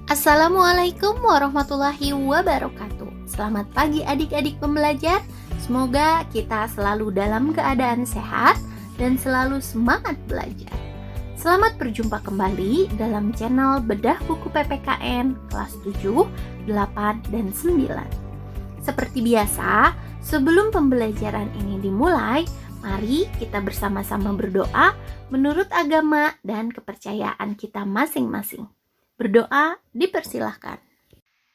Assalamualaikum warahmatullahi wabarakatuh. Selamat pagi adik-adik pembelajar. Semoga kita selalu dalam keadaan sehat dan selalu semangat belajar. Selamat berjumpa kembali dalam channel Bedah Buku PPKN kelas 7, 8, dan 9. Seperti biasa, sebelum pembelajaran ini dimulai, mari kita bersama-sama berdoa menurut agama dan kepercayaan kita masing-masing. Berdoa dipersilahkan.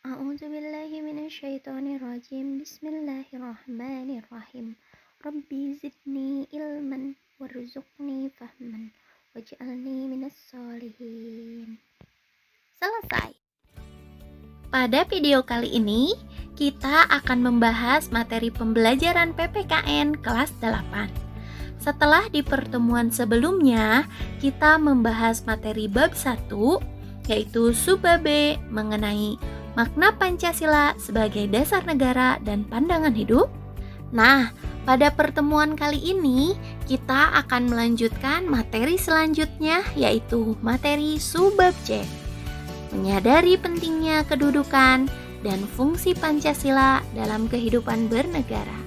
A'udzubillahi minasyaitonirrajim. Bismillahirrahmanirrahim. Rabbi zidni ilman warzuqni fahman waj'alni minas sholihin. Selesai. Pada video kali ini, kita akan membahas materi pembelajaran PPKN kelas 8. Setelah di pertemuan sebelumnya, kita membahas materi bab 1, yaitu subbab B mengenai makna Pancasila sebagai dasar negara dan pandangan hidup. Nah, pada pertemuan kali ini kita akan melanjutkan materi selanjutnya, yaitu materi subbab C, menyadari pentingnya kedudukan dan fungsi Pancasila dalam kehidupan bernegara.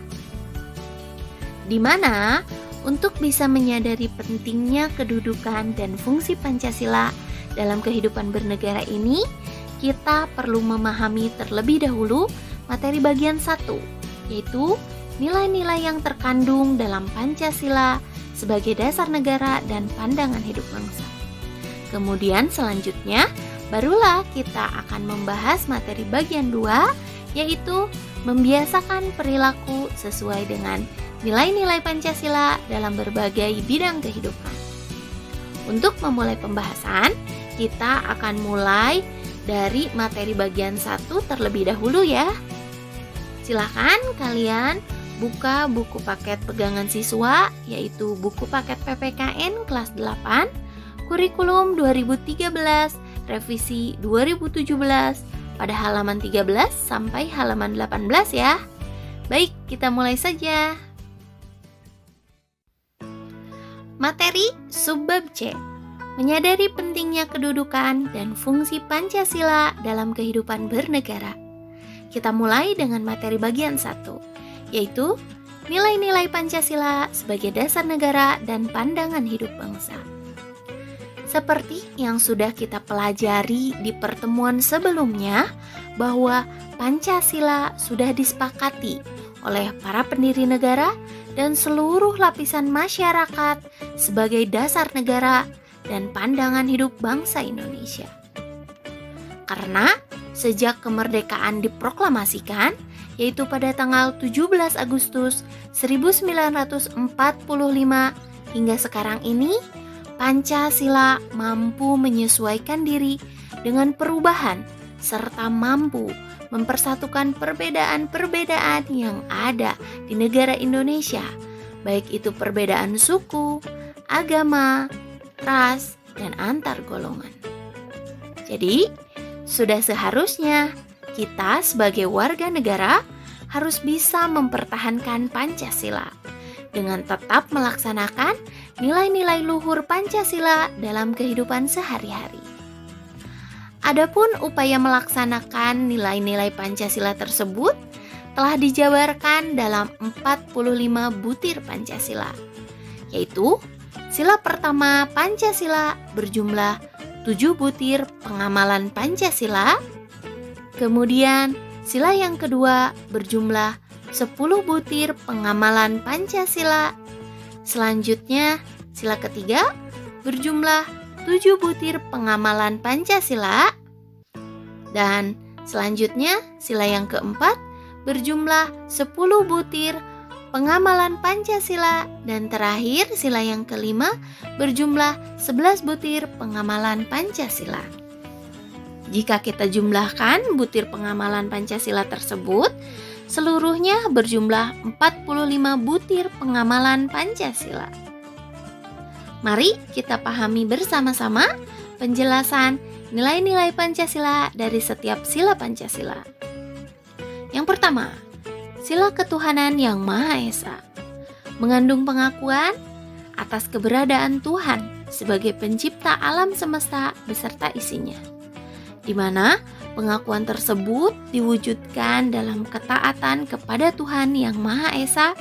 Di mana untuk bisa menyadari pentingnya kedudukan dan fungsi Pancasila dalam kehidupan bernegara ini, kita perlu memahami terlebih dahulu materi bagian 1, yaitu nilai-nilai yang terkandung dalam Pancasila sebagai dasar negara dan pandangan hidup bangsa. Kemudian selanjutnya, barulah kita akan membahas materi bagian 2, yaitu membiasakan perilaku sesuai dengan nilai-nilai Pancasila dalam berbagai bidang kehidupan. Untuk memulai pembahasan, kita akan mulai dari materi bagian 1 terlebih dahulu ya. Silakan kalian buka buku paket pegangan siswa, yaitu buku paket PPKN kelas 8, kurikulum 2013, revisi 2017, pada halaman 13 sampai halaman 18 ya. Baik, kita mulai saja. Materi subbab C, menyadari pentingnya kedudukan dan fungsi Pancasila dalam kehidupan bernegara. Kita mulai dengan materi bagian 1, yaitu nilai-nilai Pancasila sebagai dasar negara dan pandangan hidup bangsa. Seperti yang sudah kita pelajari di pertemuan sebelumnya, bahwa Pancasila sudah disepakati oleh para pendiri negara dan seluruh lapisan masyarakat sebagai dasar negara dan pandangan hidup bangsa Indonesia. Karena sejak kemerdekaan diproklamasikan, yaitu pada tanggal 17 Agustus 1945 hingga sekarang ini, Pancasila mampu menyesuaikan diri dengan perubahan serta mampu mempersatukan perbedaan-perbedaan yang ada di negara Indonesia, baik itu perbedaan suku, agama, ras, dan antar golongan. Jadi, sudah seharusnya kita sebagai warga negara harus bisa mempertahankan Pancasila dengan tetap melaksanakan nilai-nilai luhur Pancasila dalam kehidupan sehari-hari. Adapun upaya melaksanakan nilai-nilai Pancasila tersebut telah dijabarkan dalam 45 butir Pancasila, yaitu sila pertama Pancasila berjumlah 7 butir pengamalan Pancasila, kemudian sila yang kedua berjumlah 10 butir pengamalan Pancasila, selanjutnya sila ketiga berjumlah 7 butir pengamalan Pancasila, dan selanjutnya sila yang keempat berjumlah 10 butir pengamalan Pancasila, dan terakhir sila yang kelima berjumlah 11 butir pengamalan Pancasila. Jika kita jumlahkan butir pengamalan Pancasila tersebut, seluruhnya berjumlah 45 butir pengamalan Pancasila. Mari kita pahami bersama-sama penjelasan nilai-nilai Pancasila dari setiap sila Pancasila. Yang pertama, sila ketuhanan yang Maha Esa, mengandung pengakuan atas keberadaan Tuhan sebagai pencipta alam semesta beserta isinya. di mana pengakuan tersebut diwujudkan dalam ketaatan kepada Tuhan Yang Maha Esa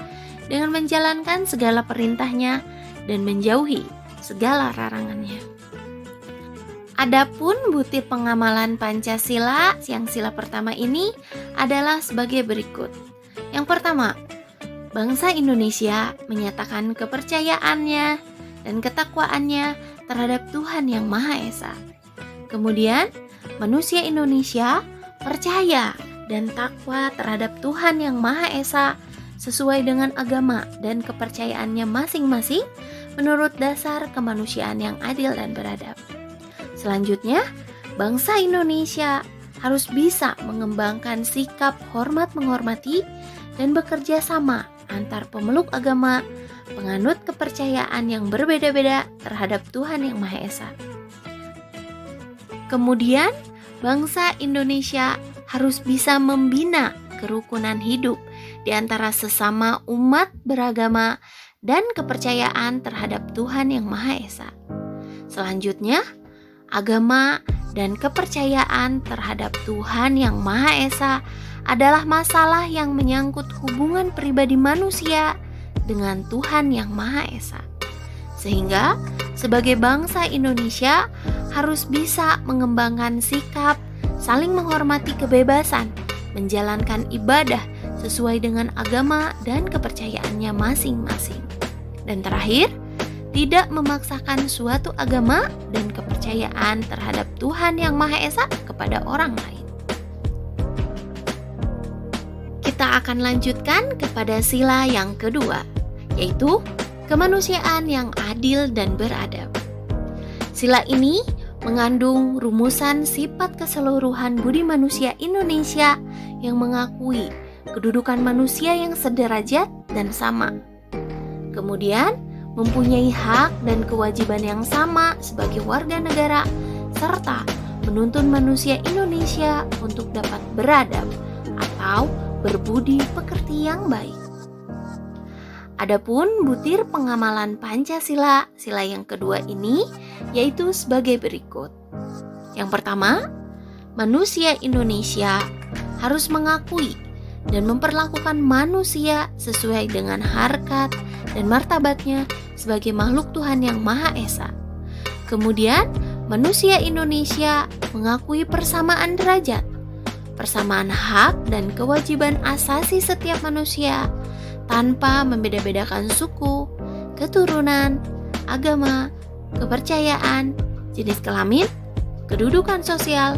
dengan menjalankan segala perintahnya dan menjauhi segala larangannya. Adapun butir pengamalan Pancasila yang sila pertama ini adalah sebagai berikut. Yang pertama, bangsa Indonesia menyatakan kepercayaannya dan ketakwaannya terhadap Tuhan Yang Maha Esa. Kemudian, manusia Indonesia percaya dan takwa terhadap Tuhan Yang Maha Esa sesuai dengan agama dan kepercayaannya masing-masing menurut dasar kemanusiaan yang adil dan beradab. Selanjutnya, bangsa Indonesia harus bisa mengembangkan sikap hormat menghormati dan bekerja sama antar pemeluk agama, penganut kepercayaan yang berbeda-beda terhadap Tuhan Yang Maha Esa. Kemudian, bangsa Indonesia harus bisa membina kerukunan hidup di antara sesama umat beragama dan kepercayaan terhadap Tuhan Yang Maha Esa. Selanjutnya, agama dan kepercayaan terhadap Tuhan Yang Maha Esa adalah masalah yang menyangkut hubungan pribadi manusia dengan Tuhan Yang Maha Esa. Sehingga, sebagai bangsa Indonesia harus bisa mengembangkan sikap saling menghormati kebebasan, menjalankan ibadah sesuai dengan agama dan kepercayaannya masing-masing. Dan terakhir, tidak memaksakan suatu agama dan kepercayaan terhadap Tuhan Yang Maha Esa kepada orang lain. Kita akan lanjutkan kepada sila yang kedua, yaitu kemanusiaan yang adil dan beradab. Sila ini mengandung rumusan sifat keseluruhan budi manusia Indonesia yang mengakui kedudukan manusia yang sederajat dan sama. Kemudian, mempunyai hak dan kewajiban yang sama sebagai warga negara, serta menuntun manusia Indonesia untuk dapat beradab atau berbudi pekerti yang baik. Adapun butir pengamalan Pancasila, sila yang kedua ini, yaitu sebagai berikut. Yang pertama, manusia Indonesia harus mengakui dan memperlakukan manusia sesuai dengan harkat dan martabatnya sebagai makhluk Tuhan Yang Maha Esa. Kemudian, manusia Indonesia mengakui persamaan derajat, persamaan hak dan kewajiban asasi setiap manusia tanpa membeda-bedakan suku, keturunan, agama, kepercayaan, jenis kelamin, kedudukan sosial,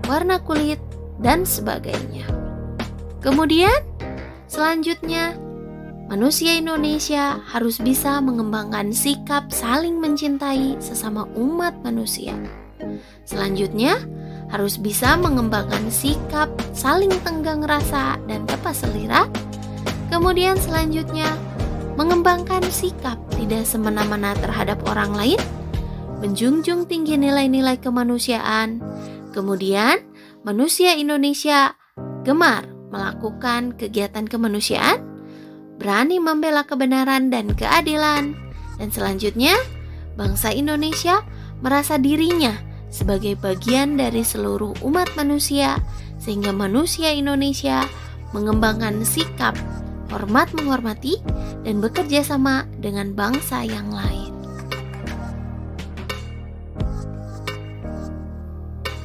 warna kulit, dan sebagainya. Kemudian, selanjutnya, manusia Indonesia harus bisa mengembangkan sikap saling mencintai sesama umat manusia. Selanjutnya, harus bisa mengembangkan sikap saling tenggang rasa dan tepas selera. Kemudian selanjutnya, mengembangkan sikap tidak semena-mena terhadap orang lain, menjunjung tinggi nilai-nilai kemanusiaan. Kemudian, manusia Indonesia gemar melakukan kegiatan kemanusiaan, berani membela kebenaran dan keadilan. Dan selanjutnya, bangsa Indonesia merasa dirinya sebagai bagian dari seluruh umat manusia, sehingga manusia Indonesia mengembangkan sikap hormat menghormati dan bekerja sama dengan bangsa yang lain.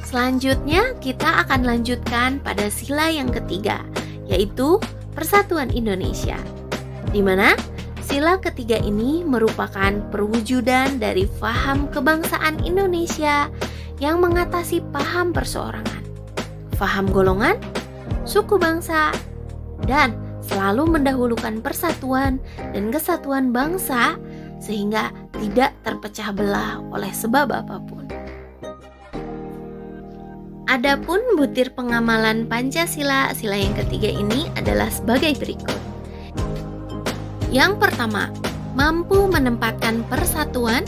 Selanjutnya, kita akan lanjutkan pada sila yang ketiga, yaitu Persatuan Indonesia, di mana sila ketiga ini merupakan perwujudan dari faham kebangsaan Indonesia yang mengatasi paham perseorangan, faham golongan, suku bangsa, dan selalu mendahulukan persatuan dan kesatuan bangsa sehingga tidak terpecah belah oleh sebab apapun. Adapun butir pengamalan Pancasila, sila yang ketiga ini adalah sebagai berikut. Yang pertama, mampu menempatkan persatuan,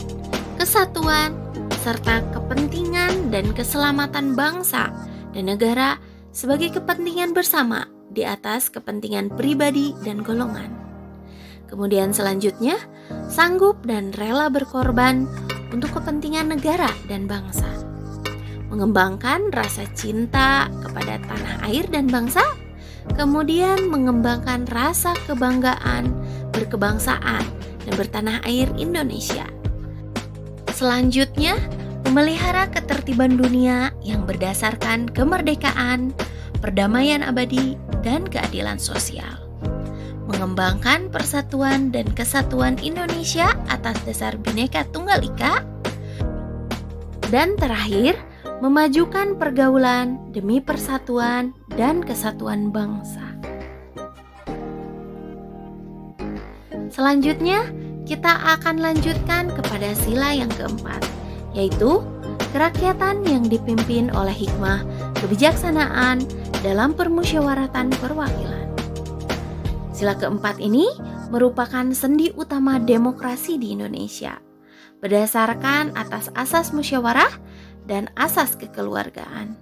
kesatuan, serta kepentingan dan keselamatan bangsa dan negara sebagai kepentingan bersama di atas kepentingan pribadi dan golongan. Kemudian selanjutnya, sanggup dan rela berkorban untuk kepentingan negara dan bangsa. mengembangkan rasa cinta kepada tanah air dan bangsa, kemudian mengembangkan rasa kebanggaan berkebangsaan dan bertanah air Indonesia. Selanjutnya, memelihara ketertiban dunia yang berdasarkan kemerdekaan, perdamaian abadi, dan keadilan sosial. Mengembangkan persatuan dan kesatuan Indonesia atas dasar Bhinneka Tunggal Ika. Dan terakhir, memajukan pergaulan demi persatuan dan kesatuan bangsa. Selanjutnya, kita akan lanjutkan kepada sila yang keempat, yaitu kerakyatan yang dipimpin oleh hikmah kebijaksanaan dalam permusyawaratan perwakilan. Sila keempat ini merupakan sendi utama demokrasi di Indonesia, berdasarkan atas asas musyawarah dan asas kekeluargaan.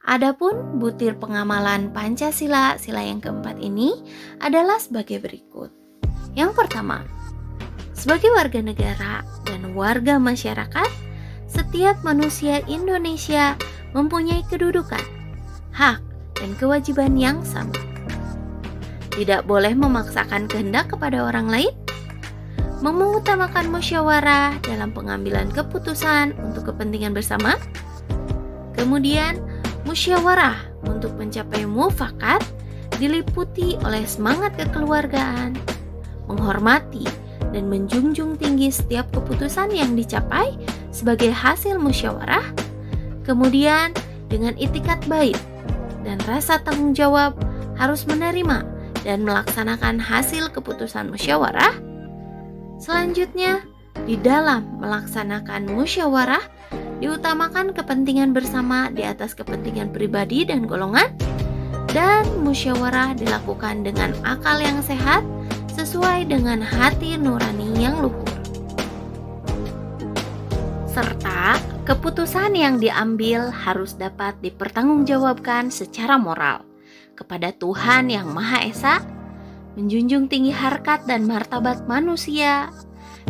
Adapun butir pengamalan Pancasila sila yang keempat ini adalah sebagai berikut. Yang pertama, sebagai warga negara dan warga masyarakat, setiap manusia Indonesia mempunyai kedudukan, hak, dan kewajiban yang sama. Tidak boleh memaksakan kehendak kepada orang lain, mengutamakan musyawarah dalam pengambilan keputusan untuk kepentingan bersama, kemudian musyawarah untuk mencapai mufakat diliputi oleh semangat kekeluargaan, menghormati dan menjunjung tinggi setiap keputusan yang dicapai sebagai hasil musyawarah, kemudian dengan itikat baik dan rasa tanggung jawab harus menerima dan melaksanakan hasil keputusan musyawarah. Selanjutnya, di dalam melaksanakan musyawarah diutamakan kepentingan bersama di atas kepentingan pribadi dan golongan, dan musyawarah dilakukan dengan akal yang sehat sesuai dengan hati nurani yang luhur. Serta keputusan yang diambil harus dapat dipertanggungjawabkan secara moral kepada Tuhan Yang Maha Esa, menjunjung tinggi harkat dan martabat manusia,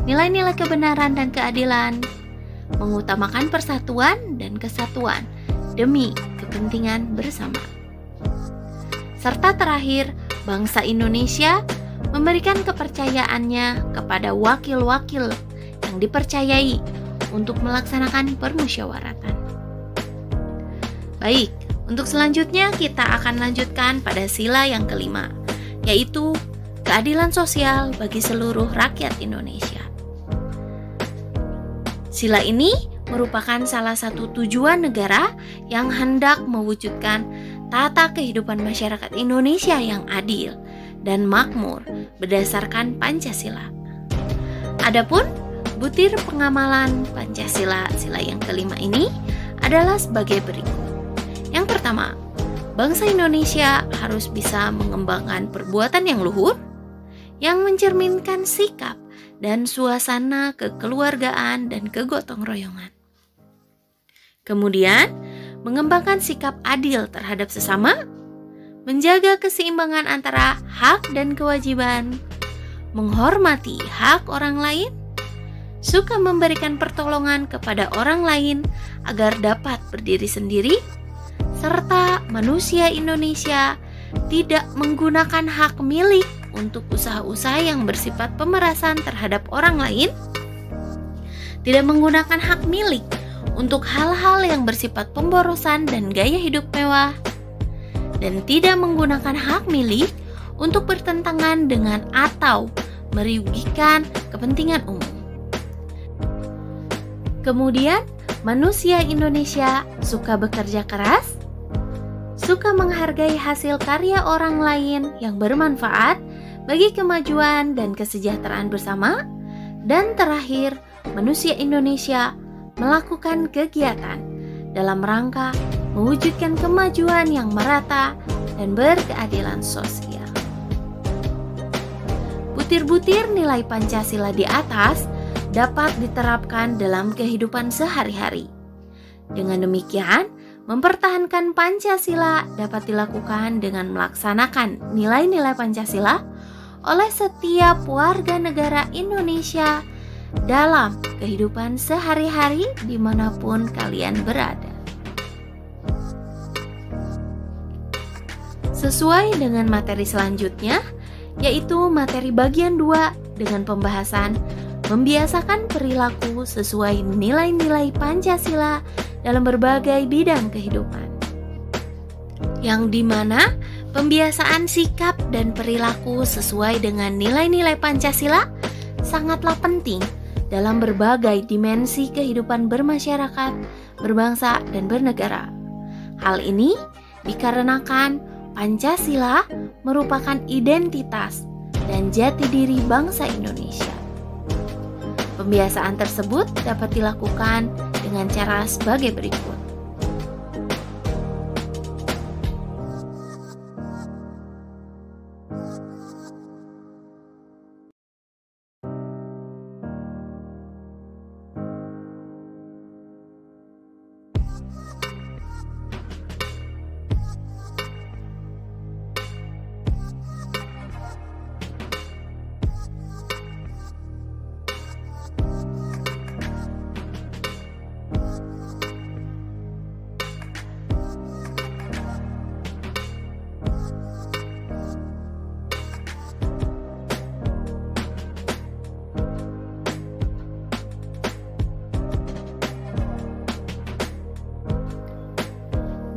nilai-nilai kebenaran dan keadilan, mengutamakan persatuan dan kesatuan demi kepentingan bersama. Serta terakhir, bangsa Indonesia memberikan kepercayaannya kepada wakil-wakil yang dipercayai untuk melaksanakan permusyawaratan. Baik, untuk selanjutnya kita akan lanjutkan pada sila yang kelima, yaitu keadilan sosial bagi seluruh rakyat Indonesia. Sila ini merupakan salah satu tujuan negara yang hendak mewujudkan tata kehidupan masyarakat Indonesia yang adil dan makmur berdasarkan Pancasila. Adapun butir pengamalan Pancasila sila yang kelima ini adalah sebagai berikut. Yang pertama, bangsa Indonesia harus bisa mengembangkan perbuatan yang luhur, yang mencerminkan sikap dan suasana kekeluargaan dan kegotong royongan. Kemudian, mengembangkan sikap adil terhadap sesama, menjaga keseimbangan antara hak dan kewajiban, menghormati hak orang lain, suka memberikan pertolongan kepada orang lain agar dapat berdiri sendiri, serta manusia Indonesia tidak menggunakan hak milik untuk usaha-usaha yang bersifat pemerasan terhadap orang lain, tidak menggunakan hak milik untuk hal-hal yang bersifat pemborosan dan gaya hidup mewah, dan tidak menggunakan hak milik untuk bertentangan dengan atau merugikan kepentingan umum. Kemudian, manusia Indonesia suka bekerja keras, suka menghargai hasil karya orang lain yang bermanfaat bagi kemajuan dan kesejahteraan bersama, dan terakhir, manusia Indonesia melakukan kegiatan dalam rangka mewujudkan kemajuan yang merata dan berkeadilan sosial. Butir-butir nilai Pancasila di atas dapat diterapkan dalam kehidupan sehari-hari. Dengan demikian, mempertahankan Pancasila dapat dilakukan dengan melaksanakan nilai-nilai Pancasila oleh setiap warga negara Indonesia dalam kehidupan sehari-hari dimanapun kalian berada. Sesuai dengan materi selanjutnya, yaitu materi bagian 2 dengan pembahasan membiasakan perilaku sesuai nilai-nilai Pancasila dalam berbagai bidang kehidupan. Yang dimana pembiasaan sikap dan perilaku sesuai dengan nilai-nilai Pancasila sangatlah penting dalam berbagai dimensi kehidupan bermasyarakat, berbangsa, dan bernegara. Hal ini dikarenakan Pancasila merupakan identitas dan jati diri bangsa Indonesia. Pembiasaan tersebut dapat dilakukan dengan cara sebagai berikut.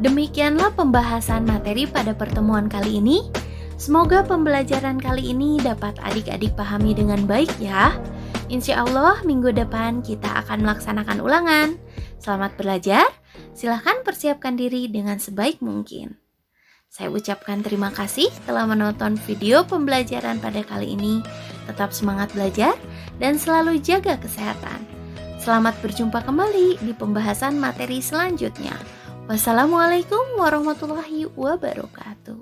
Demikianlah pembahasan materi pada pertemuan kali ini. Semoga pembelajaran kali ini dapat adik-adik pahami dengan baik ya. Insya Allah minggu depan kita akan melaksanakan ulangan. Selamat belajar, silahkan persiapkan diri dengan sebaik mungkin. Saya ucapkan terima kasih telah menonton video pembelajaran pada kali ini. Tetap semangat belajar dan selalu jaga kesehatan. Selamat berjumpa kembali di pembahasan materi selanjutnya. Wassalamualaikum warahmatullahi wabarakatuh.